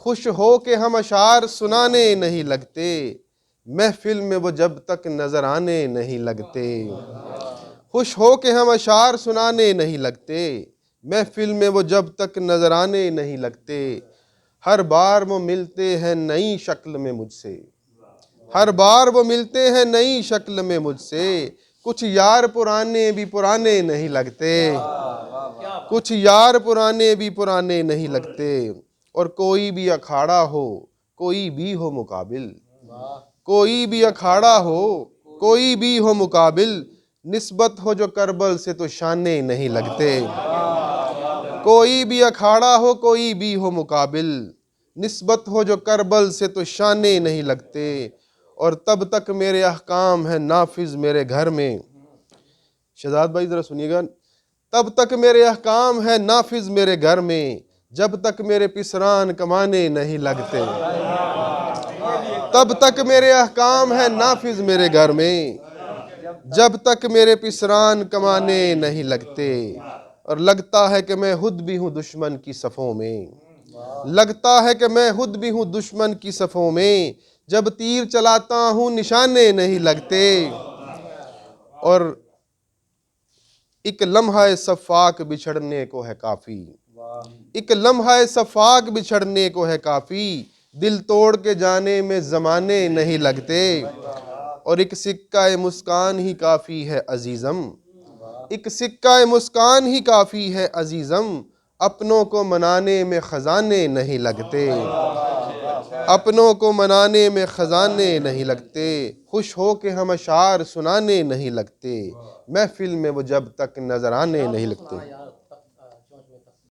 خوش ہو کے ہم اشعار سنانے نہیں لگتے، محفل میں وہ جب تک نظر آنے نہیں لگتے۔ خوش ہو کے ہم اشعار سنانے نہیں لگتے، محفل میں وہ جب تک نظر آنے نہیں لگتے۔ ہر بار وہ ملتے ہیں نئی شکل میں مجھ سے، ہر بار وہ ملتے ہیں نئی شکل میں مجھ سے۔ کچھ یار پرانے بھی پرانے نہیں لگتے، کچھ یار پرانے بھی پرانے نہیں لگتے۔ اور کوئی بھی اکھاڑا ہو، کوئی بھی ہو مقابل، کوئی بھی اکھاڑا ہو، کوئی بھی ہو مقابل، نسبت ہو جو کربل سے تو شانے نہیں لگتے۔ کوئی بھی اکھاڑا ہو، کوئی بھی ہو مقابل، نسبت ہو جو کربل سے تو شانے نہیں لگتے۔ اور تب تک میرے احکام ہیں نافذ میرے گھر میں، شہزاد بھائی ذرا سنیے گا، تب تک میرے احکام ہیں نافذ میرے گھر میں، جب تک میرے پسران کمانے نہیں لگتے۔ تب تک میرے احکام ہیں نافذ میرے گھر میں، جب تک میرے پسران کمانے نہیں لگتے۔ اور لگتا ہے کہ میں خود بھی ہوں دشمن کی صفوں میں، لگتا ہے کہ میں خود بھی ہوں دشمن کی صفوں میں، جب تیر چلاتا ہوں نشانے نہیں لگتے۔ اور ایک لمحہ صفاق بچھڑنے کو ہے کافی، ایک لمحہ صفاق بچھڑنے کو ہے کافی، دل توڑ کے جانے میں زمانے نہیں لگتے۔ اور ایک سکہ مسکان ہی کافی ہے عزیزم، ایک سکہ مسکان ہی کافی ہے عزیزم، اپنوں کو منانے میں خزانے نہیں لگتے، اپنوں کو منانے میں خزانے نہیں لگتے۔ خوش ہو کے ہم اشعار سنانے نہیں لگتے، محفل میں وہ جب تک نظر آنے نہیں لگتے۔